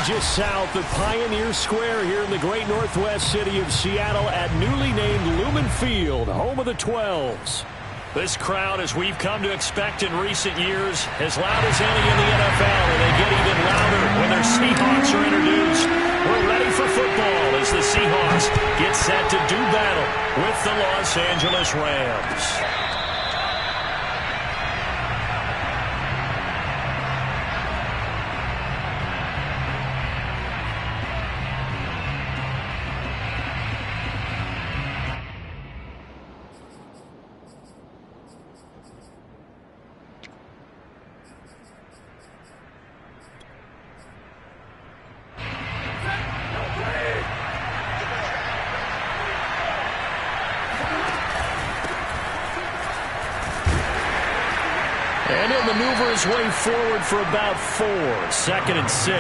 just south of Pioneer Square here in the great northwest city of Seattle at newly named Lumen Field, home of the 12s. This crowd, as we've come to expect in recent years, as loud as any in the NFL, and they get even louder when their Seahawks are introduced. We're ready for football as the Seahawks get set to do battle with the Los Angeles Rams. And he'll maneuver his way forward for about 4. 2nd and 6.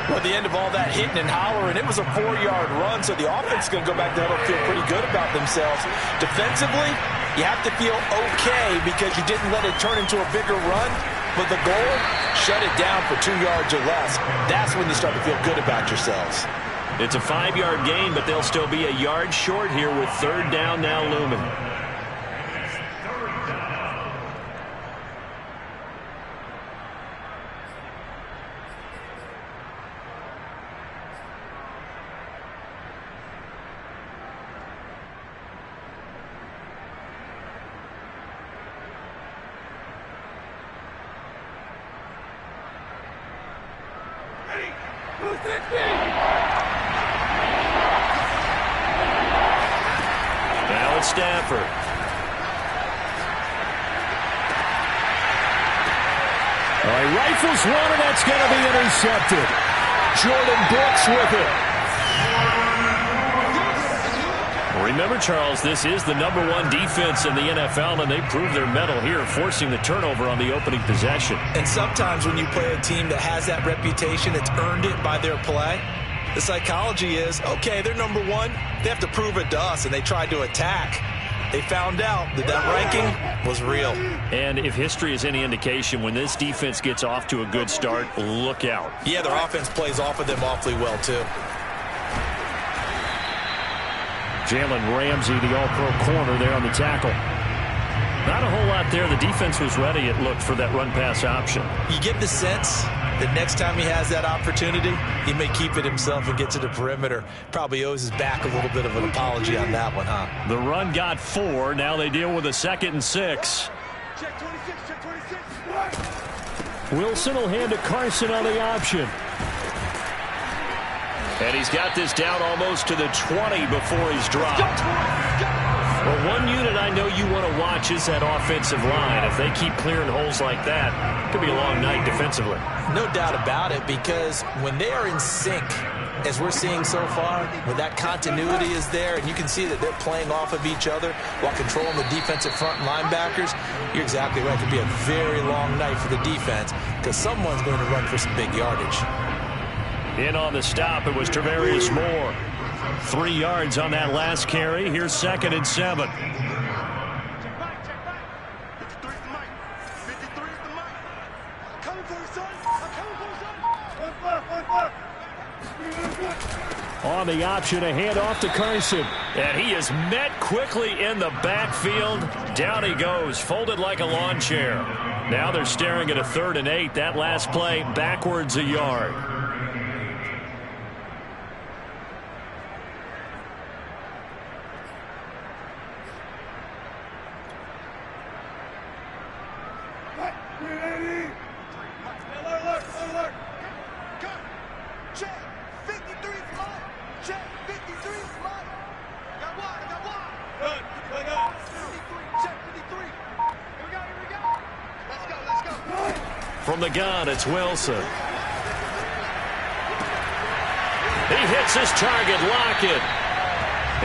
Well, at the end of all that hitting and hollering, it was a 4-yard run, so the offense is going to go back there and feel pretty good about themselves. Defensively, you have to feel okay because you didn't let it turn into a bigger run, but the goal, shut it down for 2 yards or less. That's when you start to feel good about yourselves. It's a 5-yard gain, but they'll still be a yard short here with 3rd down now looming. Now it's Stafford. All right, rifles one, and that's going to be intercepted. Jordan Brooks with it. Remember, Charles, this is the #1 defense in the NFL, and they proved their mettle here, forcing the turnover on the opening possession. And sometimes when you play a team that has that reputation, it's earned it by their play. The psychology is, okay, they're #1. They have to prove it to us, and they tried to attack. They found out that that ranking was real. And if history is any indication, when this defense gets off to a good start, look out. Yeah, their offense plays off of them awfully well, too. Jalen Ramsey, the all-pro corner there on the tackle. Not a whole lot there. The defense was ready, it looked, for that run-pass option. You get the sense that next time he has that opportunity, he may keep it himself and get to the perimeter. Probably owes his back a little bit of an apology on that one, huh? The run got 4. Now they deal with a 2nd and 6. Check 26, check 26. Wilson will hand to Carson on the option. And he's got this down almost to the 20 before he's dropped. Well, one unit I know you want to watch is that offensive line. If they keep clearing holes like that, it could be a long night defensively. No doubt about it, because when they are in sync, as we're seeing so far, when that continuity is there, and you can see that they're playing off of each other while controlling the defensive front linebackers, you're exactly right. It could be a very long night for the defense because someone's going to run for some big yardage. In on the stop, it was Travarius Moore. 3 yards on that last carry. Here's 2nd and 7. Check back, check back. 53 is the mic. 53 is the mic. I'm coming for you, son. I'm coming for you, son. On the option, a handoff to Carson. And he is met quickly in the backfield. Down he goes, folded like a lawn chair. Now they're staring at a 3rd and 8. That last play, backwards a yard. From the gun, it's Wilson. He hits his target, Lockett.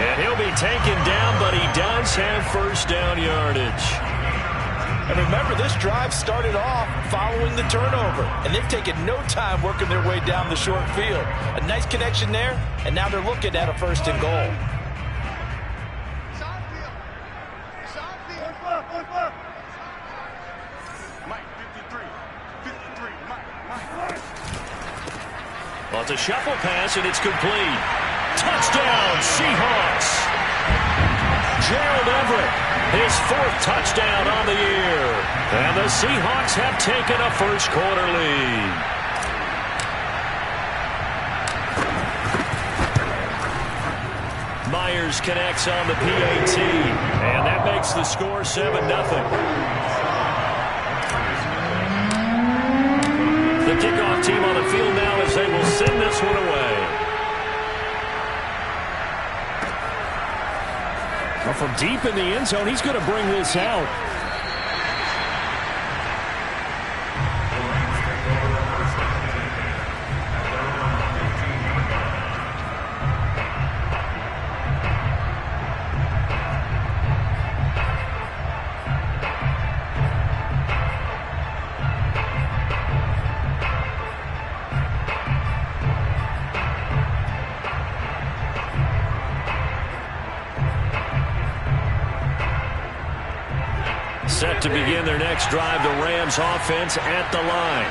And he'll be taken down, but he does have 1st down yardage. And remember, this drive started off following the turnover, and they've taken no time working their way down the short field. A nice connection there, and now they're looking at a 1st and goal. It's a shuffle pass, and it's complete. Touchdown, Seahawks. Gerald Everett, his 4th touchdown on the year. And the Seahawks have taken a first-quarter lead. Myers connects on the PAT, and that makes the score 7-0. The kickoff team on the field now as they will send this one away. Well, from deep in the end zone, he's going to bring this out. Set to begin their next drive, the Rams offense at the line.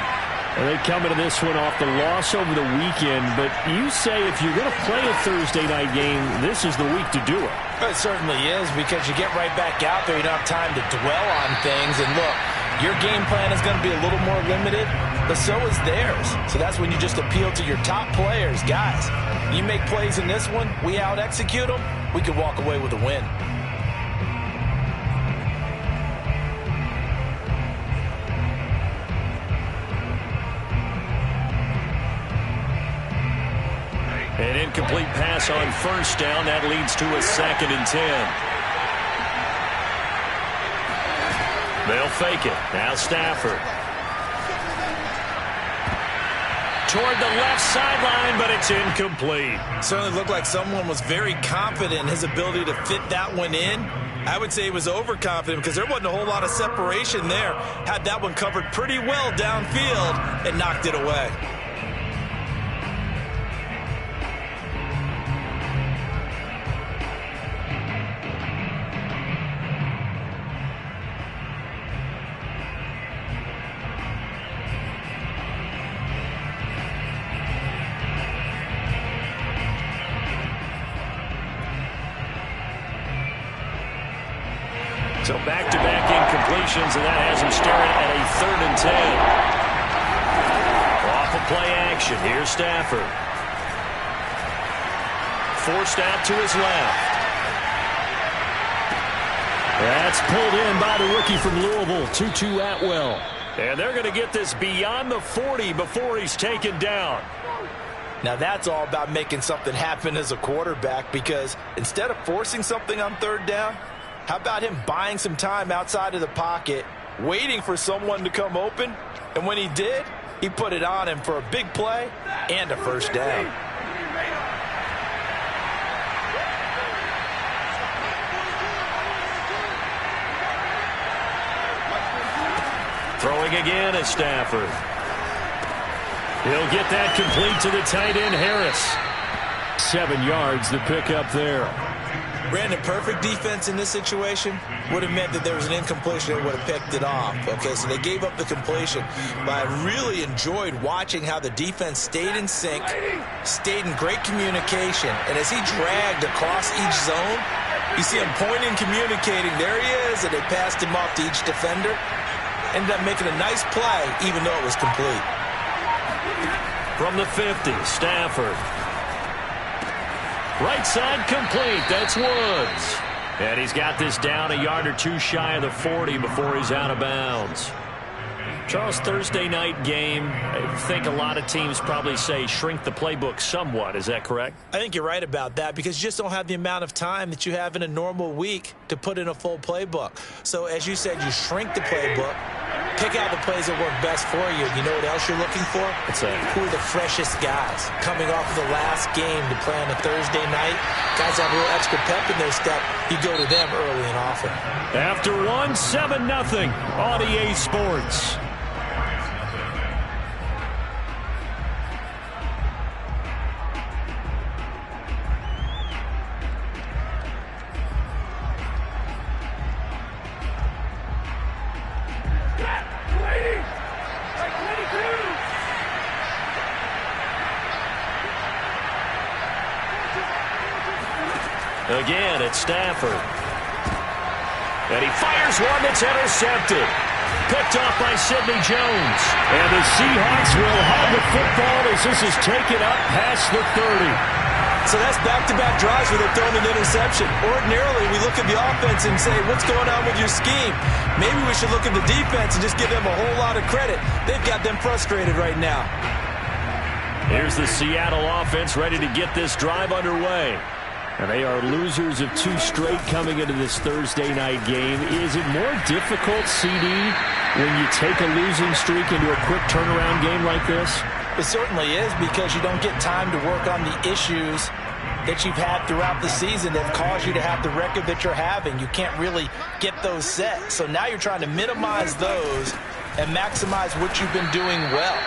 And they come into this one off the loss over the weekend, but you say if you're going to play a Thursday night game, this is the week to do it. It certainly is, because you get right back out there. You don't have time to dwell on things. And look, your game plan is going to be a little more limited, but so is theirs. So that's when you just appeal to your top players. Guys, you make plays in this one, we out-execute them, we could walk away with a win. An incomplete pass on first down. That leads to a 2nd and 10. They'll fake it. Now Stafford. Toward the left sideline, but it's incomplete. Certainly looked like someone was very confident in his ability to fit that one in. I would say he was overconfident because there wasn't a whole lot of separation there. Had that one covered pretty well downfield and knocked it away. So back-to-back incompletions, and that has him staring at a 3rd and 10. Off of play action. Here's Stafford. Forced out to his left. That's pulled in by the rookie from Louisville, Tutu Atwell. And they're going to get this beyond the 40 before he's taken down. Now that's all about making something happen as a quarterback, because instead of forcing something on 3rd down, how about him buying some time outside of the pocket, waiting for someone to come open, and when he did, he put it on him for a big play and a first down. Throwing again is Stafford. He'll get that complete to the tight end, Harris. 7 yards, the pickup there. Brandon, perfect defense in this situation would have meant that there was an incompletion. They would have picked it off. Okay, so they gave up the completion. But I really enjoyed watching how the defense stayed in sync, stayed in great communication. And as he dragged across each zone, you see him pointing, communicating. There he is, and they passed him off to each defender. Ended up making a nice play, even though it was complete. From the 50, Stafford. Right side complete. That's Woods. And he's got this down a yard or two shy of the 40 before he's out of bounds. Charles, Thursday night game, I think a lot of teams probably say shrink the playbook somewhat. Is that correct? I think you're right about that, because you just don't have the amount of time that you have in a normal week to put in a full playbook. So as you said, you shrink the playbook, pick out the plays that work best for you. You know what else you're looking for? What's that? Who are the freshest guys coming off of the last game to play on a Thursday night? Guys have a little extra pep in their step. You go to them early and often. After 7-0 on EA Sports. Again, it's Stafford. And he fires one that's intercepted. Picked off by Sidney Jones. And the Seahawks will have the football as this is taken up past the 30. So that's back-to-back drives where they're throwing an interception. Ordinarily, we look at the offense and say, what's going on with your scheme? Maybe we should look at the defense and just give them a whole lot of credit. They've got them frustrated right now. Here's the Seattle offense ready to get this drive underway. And they are losers of 2 straight coming into this Thursday night game. Is it more difficult, CD, when you take a losing streak into a quick turnaround game like this? It certainly is, because you don't get time to work on the issues that you've had throughout the season that cause you to have the record that you're having. You can't really get those set. So now you're trying to minimize those and maximize what you've been doing well.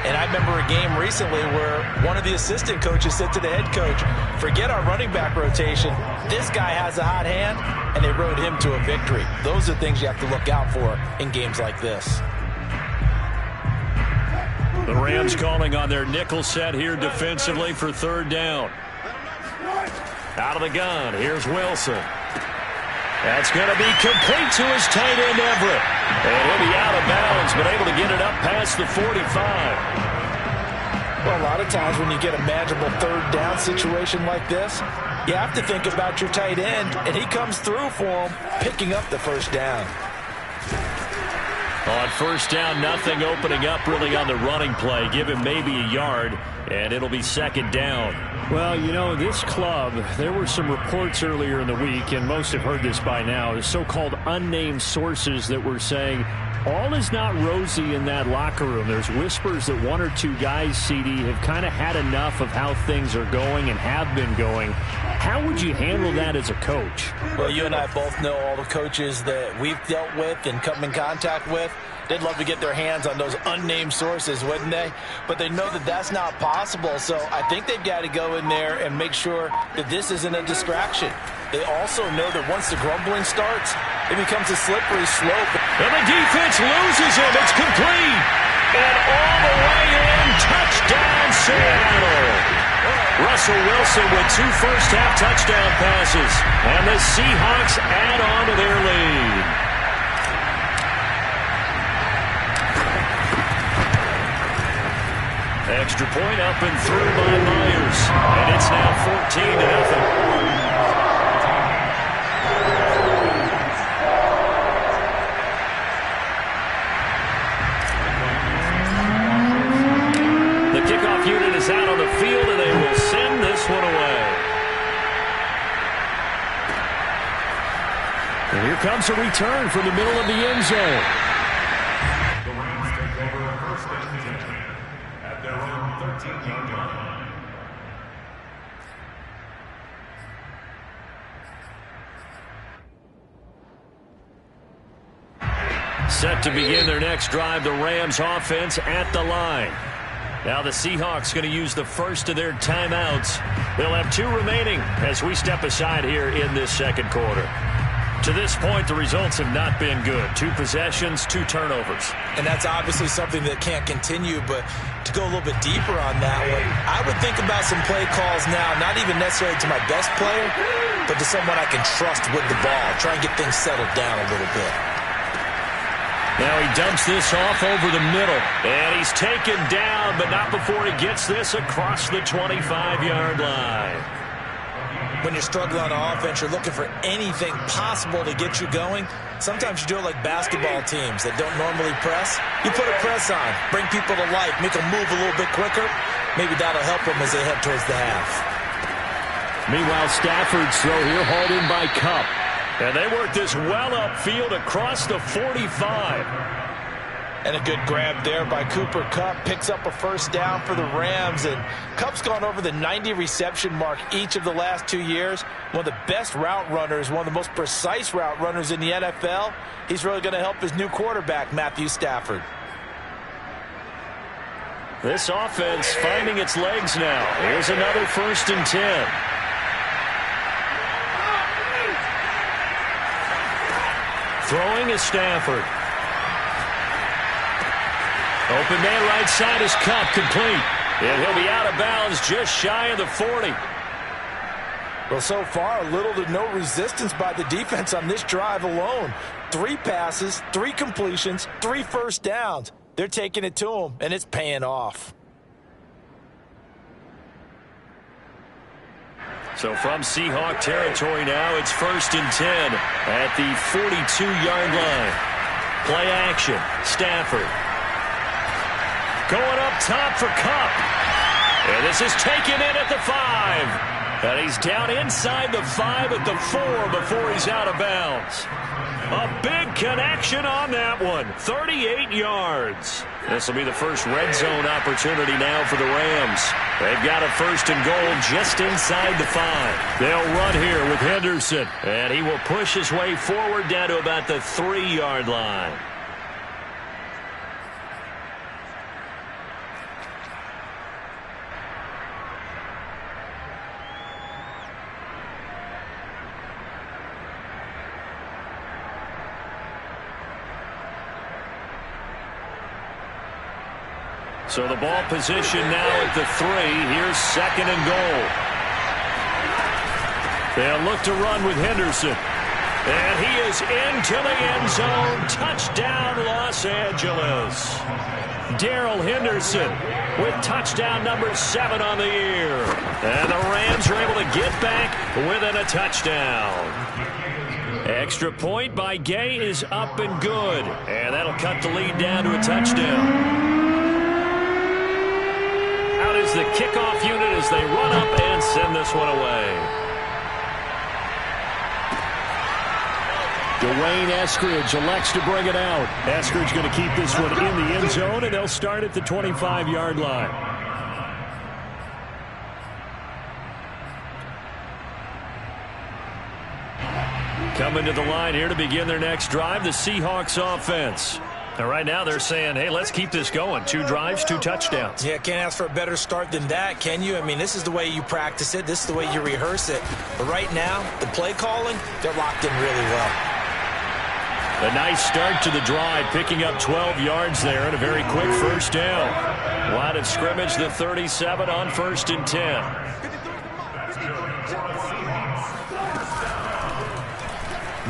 And I remember a game recently where one of the assistant coaches said to the head coach, forget our running back rotation. This guy has a hot hand, and they rode him to a victory. Those are things you have to look out for in games like this. The Rams calling on their nickel set here defensively for 3rd down. Out of the gun, here's Wilson. That's going to be complete to his tight end, Everett. And he'll be out of bounds, but able to get it up past the 45. Well, a lot of times when you get a manageable 3rd down situation like this, you have to think about your tight end, and he comes through for him, picking up the 1st down. On 1st down, nothing opening up really on the running play. Give him maybe a yard, and it'll be 2nd down. Well, you know, this club, there were some reports earlier in the week, and most have heard this by now, the so-called unnamed sources that were saying all is not rosy in that locker room. There's whispers that 1 or 2 guys, CD, have kind of had enough of how things are going and have been going. How would you handle that as a coach? Well, you and I both know all the coaches that we've dealt with and come in contact with. They'd love to get their hands on those unnamed sources, wouldn't they? But they know that that's not possible, so I think they've got to go in there and make sure that this isn't a distraction. They also know that once the grumbling starts, it becomes a slippery slope. And the defense loses him. It's complete. And all the way in. Touchdown, Seattle. Russell Wilson with 2 first-half touchdown passes. And the Seahawks add on to their lead. Extra point up and through by Myers. And it's now 14-0. The kickoff unit is out on the field, and they will send this one away. And here comes a return from the middle of the end zone. The Rams take over 1st and 10 at their own 13-yard line. Set to begin their next drive, the Rams offense at the line. Now the Seahawks going to use the first of their timeouts. They'll have 2 remaining as we step aside here in this 2nd quarter. To this point, the results have not been good. 2 possessions, 2 turnovers. And that's obviously something that can't continue, but to go a little bit deeper on that one, I would think about some play calls now, not even necessarily to my best player, but to someone I can trust with the ball. Try and get things settled down a little bit. Now he dumps this off over the middle. And he's taken down, but not before he gets this across the 25-yard line. When you're struggling on offense, you're looking for anything possible to get you going. Sometimes you do it like basketball teams that don't normally press. You put a press on, bring people to life, make them move a little bit quicker. Maybe that'll help them as they head towards the half. Meanwhile, Stafford's throw here hauled in by Kupp. And they work this well upfield across the 45. And a good grab there by Cooper Kupp. Picks up a 1st down for the Rams. And Kupp's gone over the 90 reception mark each of the last 2 years. One of the best route runners, one of the most precise route runners in the NFL. He's really going to help his new quarterback, Matthew Stafford. This offense finding its legs now. Here's another 1st and 10. Throwing is Stafford. Open man right side is Kupp, complete. And he'll be out of bounds just shy of the 40. Well, so far, little to no resistance by the defense on this drive alone. 3 passes, 3 completions, 3 first downs. They're taking it to them, and it's paying off. So from Seahawk territory now, it's 1st and 10 at the 42-yard line. Play action. Stafford. Going up top for Kupp. And this is taken in at the 5. And he's down inside the 5 at the 4 before he's out of bounds. A big connection on that one. 38 yards. This will be the first red zone opportunity now for the Rams. They've got a 1st and goal just inside the 5. They'll run here with Henderson. And he will push his way forward down to about the 3-yard line. So the ball position now at the 3. Here's 2nd and goal. They'll look to run with Henderson. And he is into the end zone. Touchdown, Los Angeles. Darrell Henderson with touchdown number 7 on the year. And the Rams are able to get back within a touchdown. Extra point by Gay is up and good. And that'll cut the lead down to a touchdown. Out is the kickoff unit as they run up and send this one away. Dwayne Eskridge elects to bring it out. Eskridge going to keep this one in the end zone, and they'll start at the 25-yard line. Coming to the line here to begin their next drive, the Seahawks offense. And right now they're saying, hey, let's keep this going. 2 drives, 2 touchdowns. Yeah, can't ask for a better start than that, can you? I mean, this is the way you practice it. This is the way you rehearse it. But right now, the play calling, they're locked in really well. A nice start to the drive, picking up 12 yards there and a very quick first down. Line of scrimmage, the 37 on 1st and 10.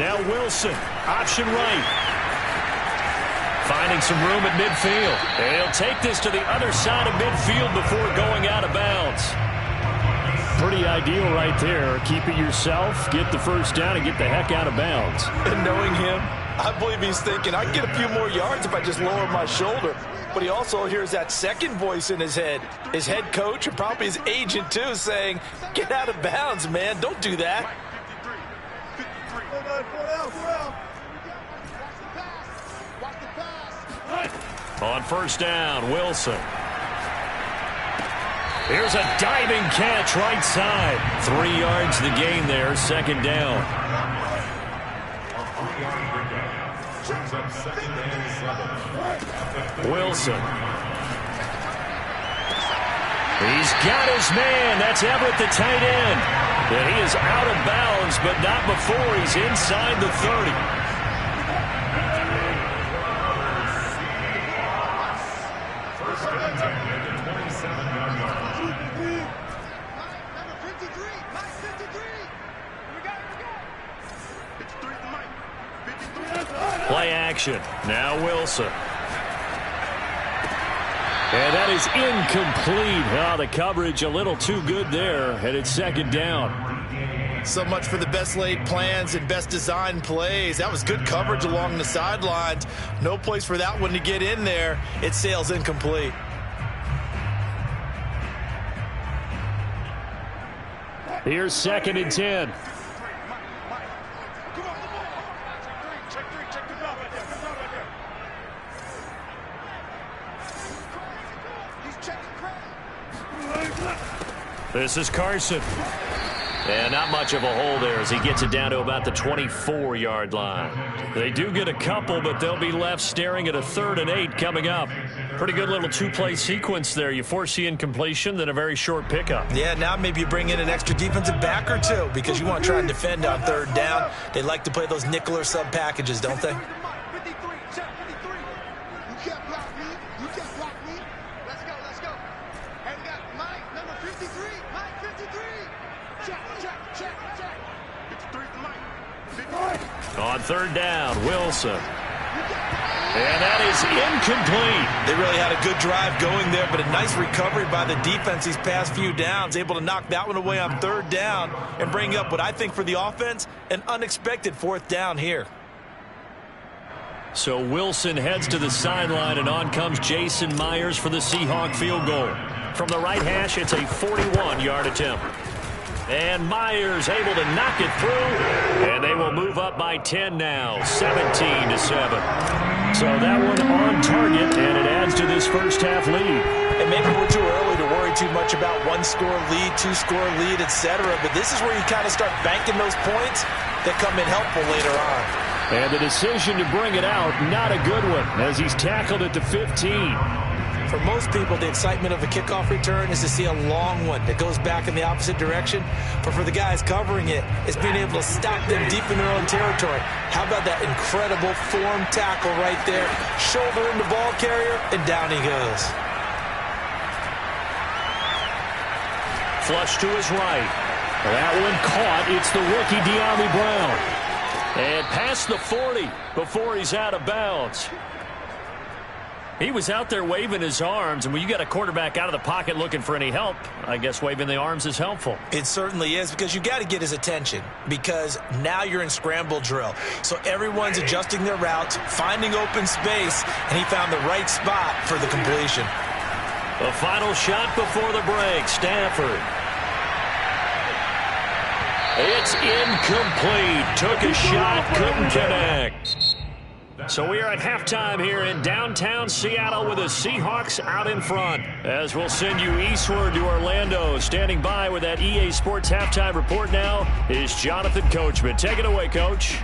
Now Wilson, option right. Finding some room at midfield. And he'll take this to the other side of midfield before going out of bounds. Pretty ideal right there. Keep it yourself, get the first down, and get the heck out of bounds. And knowing him, I believe he's thinking, I can get a few more yards if I just lower my shoulder. But he also hears that second voice in his head. His head coach and probably his agent, too, saying, get out of bounds, man. Don't do that. On first down, Wilson. Here's a diving catch right side. 3 yards the gain there, 2nd down. Wilson. He's got his man. That's Everett, the tight end. And he is out of bounds, but not before he's inside the 30. Play action. Now Wilson. And that is incomplete. Oh, the coverage a little too good there. And it's 2nd down. So much for the best laid plans and best designed plays. That was good coverage along the sidelines. No place for that one to get in there. It sails incomplete. Here's 2nd and 10. This is Carson. And not much of a hole there as he gets it down to about the 24-yard line. They do get a couple, but they'll be left staring at a 3rd and 8 coming up. Pretty good little 2-play sequence there. You force the incompletion, then a very short pickup. Yeah, now maybe you bring in an extra defensive back or 2 because you want to try and defend on 3rd down. They like to play those nickel or sub packages, don't they? Check. Check. 53 is the mic. 53. On third down, Wilson. And that is incomplete. They really had a good drive going there, but a nice recovery by the defense these past few downs, able to knock that one away on third down and bring up what I think for the offense, an unexpected fourth down here. So Wilson heads to the sideline, and on comes Jason Myers for the Seahawk field goal. From the right hash, it's a 41-yard attempt. And Myers able to knock it through, and they will move up by 10 now, 17-7. So that one on target, and it adds to this first half lead. And maybe we're too early to worry too much about one-score lead, two-score lead, etc. But this is where you kind of start banking those points that come in helpful later on. And the decision to bring it out, not a good one, as he's tackled at the 15. For most people, the excitement of a kickoff return is to see a long one that goes back in the opposite direction. But for the guys covering it, it's being able to stop them deep in their own territory. How about that incredible form tackle right there? Shoulder in the ball carrier, and down he goes. Flush to his right. That one caught. It's the rookie De'Ami Brown. And past the 40 before he's out of bounds. He was out there waving his arms, and when you got a quarterback out of the pocket looking for any help, I guess waving the arms is helpful. It certainly is, because you got to get his attention, because now you're in scramble drill. So everyone's adjusting their routes, finding open space, and he found the right spot for the completion. The final shot before the break, Stafford. It's incomplete. Took a shot, couldn't connect. So we are at halftime here in downtown Seattle with the Seahawks out in front. As we'll send you eastward to Orlando. Standing by with that EA Sports halftime report now is Jonathan Coachman. Take it away, Coach.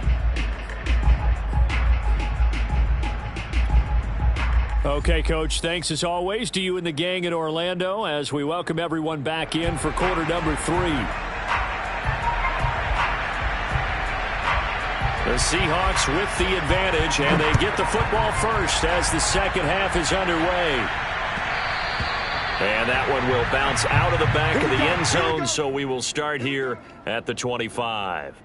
Okay, Coach, thanks as always to you and the gang in Orlando as we welcome everyone back in for quarter number 3. The Seahawks with the advantage, and they get the football first as the second half is underway. And that one will bounce out of the back of the end zone, so we will start here at the 25.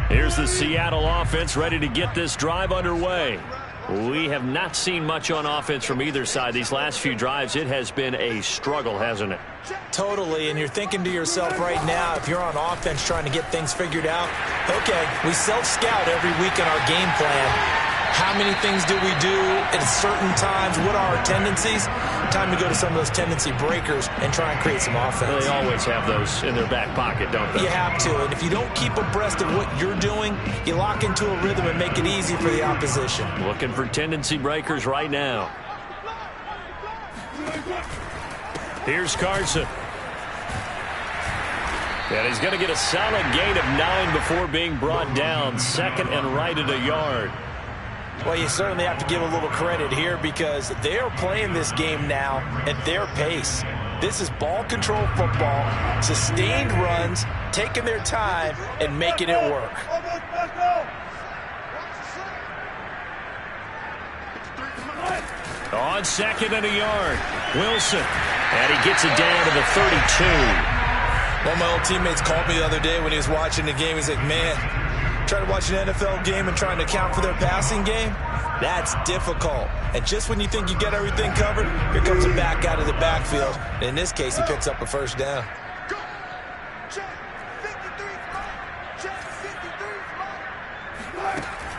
Here's the Seattle offense ready to get this drive underway. We have not seen much on offense from either side. These last few drives, it has been a struggle, hasn't it? Totally, and you're thinking to yourself right now, if you're on offense trying to get things figured out, okay, we self-scout every week in our game plan. How many things do we do at certain times? What are our tendencies? Time to go to some of those tendency breakers and try and create some offense. They always have those in their back pocket, don't they? You have to, and if you don't keep abreast of what you're doing, you lock into a rhythm and make it easy for the opposition. Looking for tendency breakers right now. Here's Carson. And he's going to get a solid gain of 9 before being brought down. Second and right at a yard. Well, you certainly have to give a little credit here because they are playing this game now at their pace. This is ball control football, sustained runs, taking their time, and making it work. On second and a yard, Wilson. And he gets it down to the 32. One of my old teammates called me the other day when he was watching the game. He's like, man, trying to watch an NFL game and trying to account for their passing game, that's difficult. And just when you think you get everything covered, here comes a back out of the backfield. And in this case, he picks up a first down.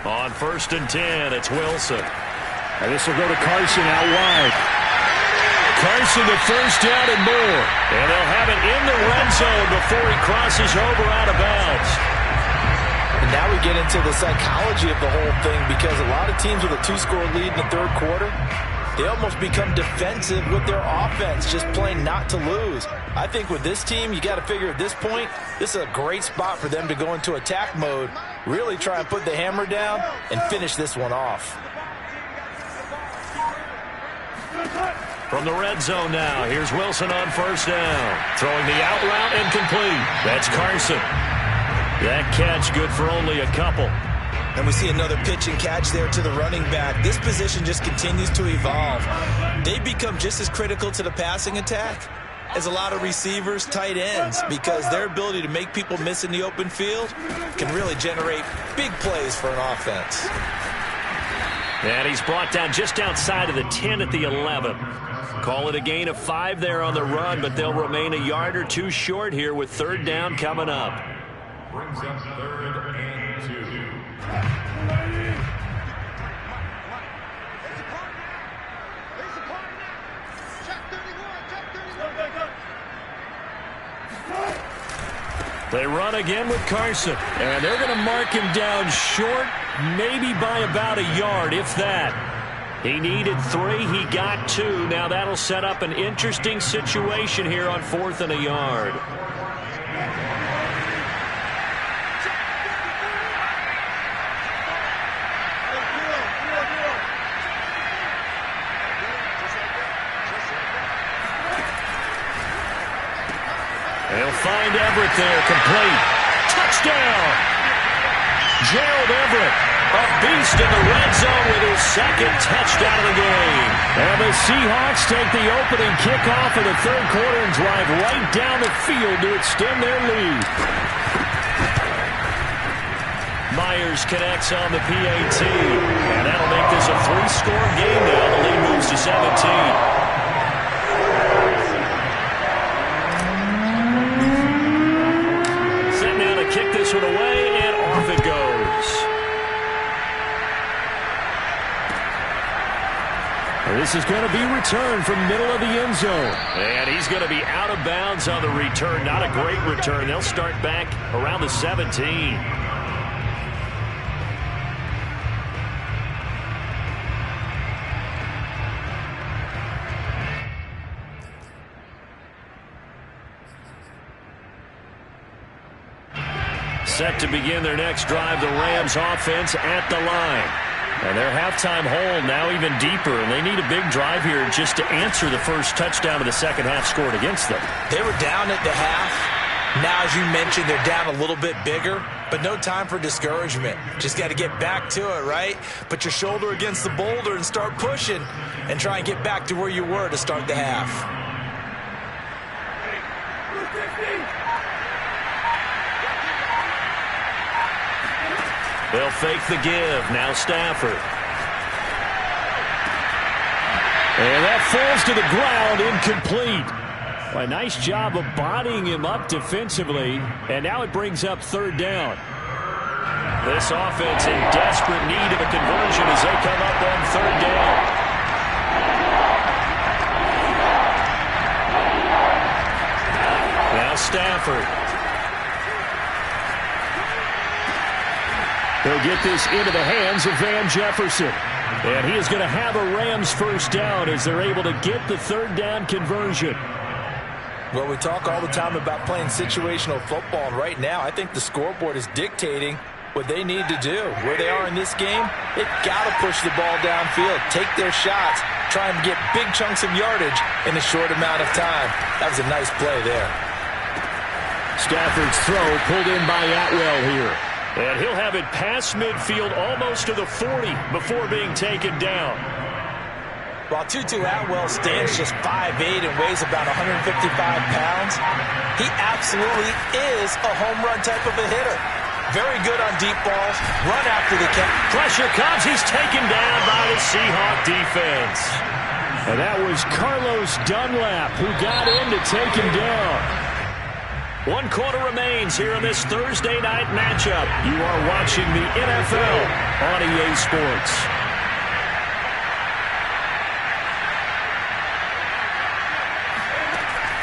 On first and 10, it's Wilson. And this will go to Carson out wide. Carson the first down and more. And they'll have it in the red zone before he crosses over out of bounds. And now we get into the psychology of the whole thing because a lot of teams with a 2-score lead in the third quarter, they almost become defensive with their offense, just playing not to lose. I think with this team, you got to figure at this point, this is a great spot for them to go into attack mode, really try and put the hammer down and finish this one off. From the red zone now, here's Wilson on first down. Throwing the out route and complete. That's Carson. That catch good for only a couple. And we see another pitch and catch there to the running back. This position just continues to evolve. They become just as critical to the passing attack as a lot of receivers, tight ends, because their ability to make people miss in the open field can really generate big plays for an offense. And he's brought down just outside of the 10 at the 11. Call it a gain of 5 there on the run, but they'll remain a yard or two short here with third down coming up. Brings up 3rd and 2. They run again with Carson, and they're going to mark him down short, maybe by about a yard, if that. He needed 3, he got 2. Now that'll set up an interesting situation here on 4th and a yard. They'll find Everett there, complete. Touchdown! Gerald Everett, a beast in the red zone with his second touchdown of the game. And the Seahawks take the opening kickoff of the third quarter and drive right down the field to extend their lead. Myers connects on the PAT, and that'll make this a 3-score game now. The lead moves to 17. Kick this one away, and off it goes. And this is going to be returned from middle of the end zone. And he's going to be out of bounds on the return. Not a great return. They'll start back around the 17. Set to begin their next drive, the Rams offense at the line. And their halftime hole now even deeper, and they need a big drive here just to answer the first touchdown of the second half scored against them. They were down at the half. Now, as you mentioned, they're down a little bit bigger, but no time for discouragement. Just got to get back to it, right? Put your shoulder against the boulder and start pushing and try and get back to where you were to start the half. They'll fake the give. Now Stafford. And that falls to the ground, incomplete. Well, a nice job of bodying him up defensively. And now it brings up third down. This offense in desperate need of a conversion as they come up on third down. Now Stafford. He'll get this into the hands of Van Jefferson. And he is going to have a Rams first down as they're able to get the third down conversion. Well, we talk all the time about playing situational football, and right now I think the scoreboard is dictating what they need to do. Where they are in this game, they've got to push the ball downfield, take their shots, try and get big chunks of yardage in a short amount of time. That was a nice play there. Stafford's throw pulled in by Atwell here. And he'll have it past midfield almost to the 40 before being taken down. While Tutu Atwell stands just 5'8" and weighs about 155 pounds, he absolutely is a home run type of a hitter. Very good on deep balls, run after the catch. Pressure comes, he's taken down by the Seahawk defense. And that was Carlos Dunlap who got in to take him down. 1 quarter remains here in this Thursday night matchup. You are watching the NFL on EA Sports.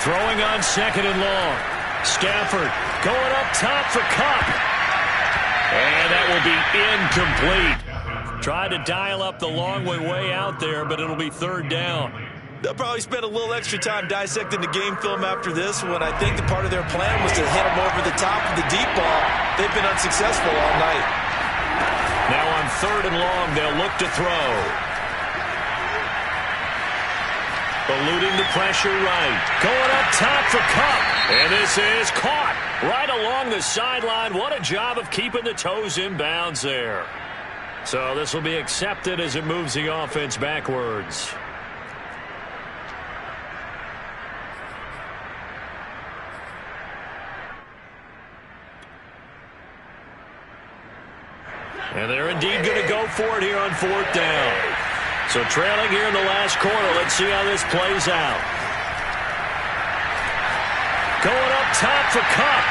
Throwing on second and long. Stafford going up top for Kupp. And that will be incomplete. Tried to dial up the long way out there, but it'll be third down. They'll probably spend a little extra time dissecting the game film after this one. I think the part of their plan was to hit them over the top of the deep ball. They've been unsuccessful all night. Now on third and long, they'll look to throw. Eluding the pressure right. Going up top for Kupp. And this is caught right along the sideline. What a job of keeping the toes in bounds there. So this will be accepted as it moves the offense backwards. And they're indeed going to go for it here on fourth down. So trailing here in the last quarter. Let's see how this plays out. Going up top for Kupp.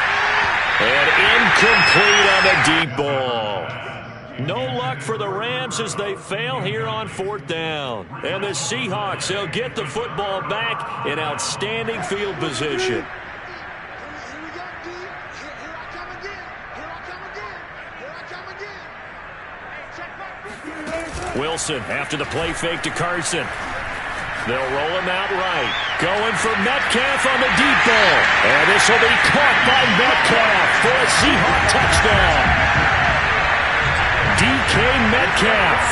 And incomplete on the deep ball. No luck for the Rams as they fail here on fourth down. And the Seahawks, they'll get the football back in outstanding field position. Wilson after the play fake to Carson. They'll roll him out right. Going for Metcalf on the deep ball. And this will be caught by Metcalf for a Seahawk touchdown. DK Metcalf,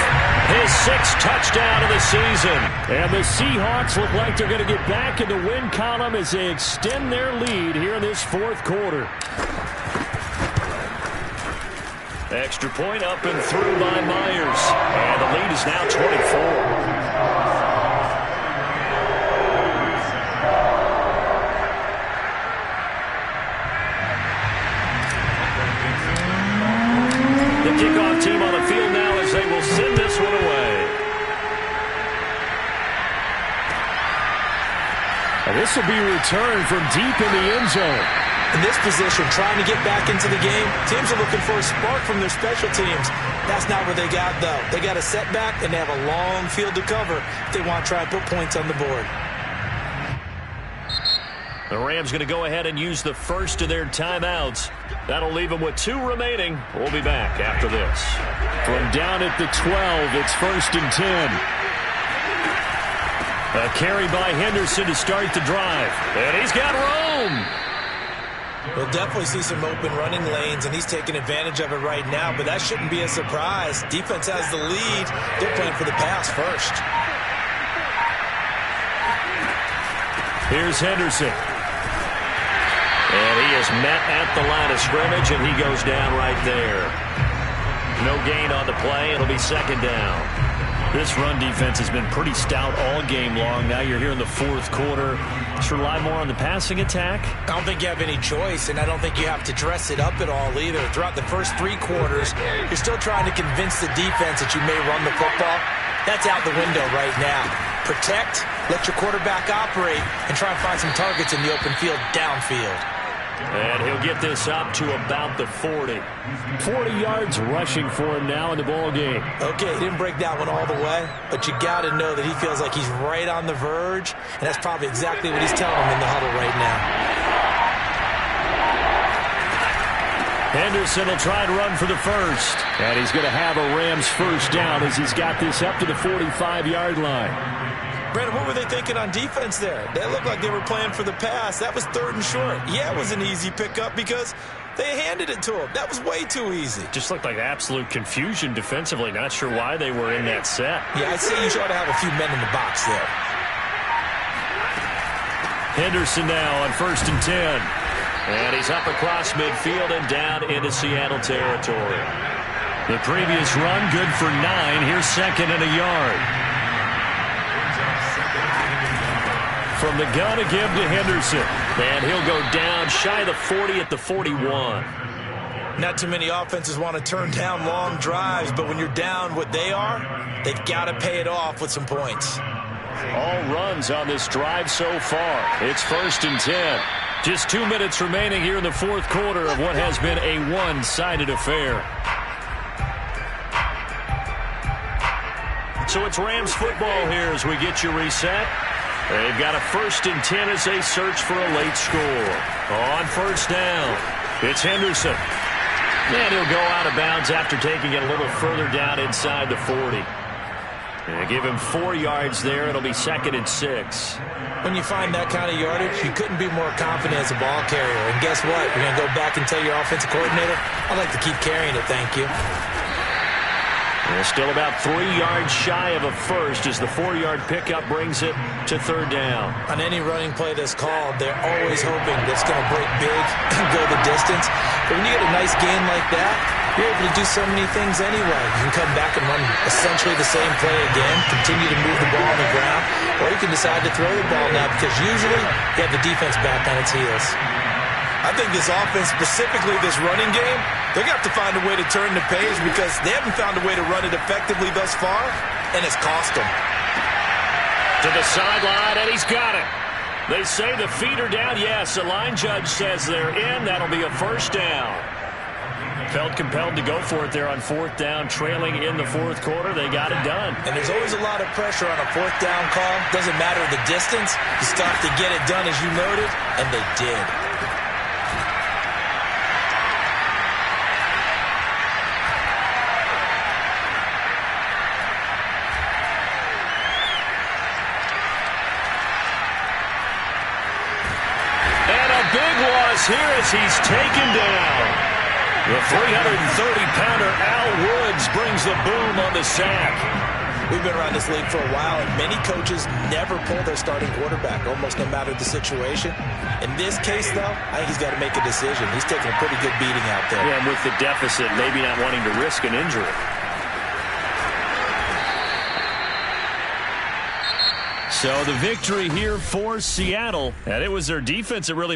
his sixth touchdown of the season. And the Seahawks look like they're going to get back in the win column as they extend their lead here in this fourth quarter. Extra point up and through by Myers. And the lead is now 24. The kickoff team on the field now as they will send this one away. And this will be returned from deep in the end zone. In this position, trying to get back into the game, teams are looking for a spark from their special teams. That's not what they got, though. They got a setback, and they have a long field to cover if they want to try and put points on the board. The Rams going to go ahead and use the first of their timeouts. That'll leave them with 2 remaining. We'll be back after this. From down at the 12, it's first and 10. A carry by Henderson to start the drive. And he's got room. We'll definitely see some open running lanes, and he's taking advantage of it right now, but that shouldn't be a surprise. Defense has the lead. They're playing for the pass first. Here's Henderson. And he is met at the line of scrimmage, and he goes down right there. No gain on the play. It'll be second down. This run defense has been pretty stout all game long. Now you're here in the fourth quarter. Just rely more on the passing attack. I don't think you have any choice, and I don't think you have to dress it up at all either. Throughout the first 3 quarters, you're still trying to convince the defense that you may run the football. That's out the window right now. Protect, let your quarterback operate, and try and find some targets in the open field downfield. And he'll get this up to about the 40. 40 yards rushing for him now in the ball game. Okay, he didn't break that one all the way, but you got to know that he feels like he's right on the verge, and that's probably exactly what he's telling him in the huddle right now. Henderson will try and run for the first. And he's going to have a Rams first down as he's got this up to the 45-yard line. Brandon, what were they thinking on defense there? They looked like they were playing for the pass. That was third and short. Yeah, it was an easy pickup because they handed it to him. That was way too easy. Just looked like absolute confusion defensively. Not sure why they were in that set. Yeah, I'd say you ought to have a few men in the box there. Henderson now on first and 10. And he's up across midfield and down into Seattle territory. The previous run, good for 9. Here's second and a yard. From the gun to give to Henderson. And he'll go down shy of the 40 at the 41. Not too many offenses want to turn down long drives, but when you're down what they are, they've got to pay it off with some points. All runs on this drive so far. It's first and 10. Just 2 minutes remaining here in the fourth quarter of what has been a one-sided affair. So it's Rams football here as we get you reset. They've got a first and 10 as they search for a late score. On first down, it's Henderson. And he'll go out of bounds after taking it a little further down inside the 40. And give him 4 yards there. It'll be 2nd and 6. When you find that kind of yardage, you couldn't be more confident as a ball carrier. And guess what? You're going to go back and tell your offensive coordinator, I'd like to keep carrying it, thank you. They're still about 3 yards shy of a first as the 4-yard pickup brings it to 3rd down. On any running play that's called, they're always hoping that's going to break big and go the distance. But when you get a nice gain like that, you're able to do so many things anyway. You can come back and run essentially the same play again, continue to move the ball on the ground, or you can decide to throw the ball now because usually you have the defense back on its heels. I think this offense, specifically this running game, they're going to have to find a way to turn the page because they haven't found a way to run it effectively thus far, and it's cost them. To the sideline, and he's got it. They say the feet are down. Yes, the line judge says they're in. That'll be a 1st down. Felt compelled to go for it there on 4th down, trailing in the 4th quarter. They got it done. And there's always a lot of pressure on a 4th down call. Doesn't matter the distance. You still have to get it done, as you noted, and they did. Big loss here as he's taken down. The 330-pounder Al Woods brings the boom on the sack. We've been around this league for a while, and many coaches never pull their starting quarterback, almost no matter the situation. In this case, though, I think he's got to make a decision. He's taking a pretty good beating out there. Yeah, and with the deficit, maybe not wanting to risk an injury. So the victory here for Seattle, and it was their defense that really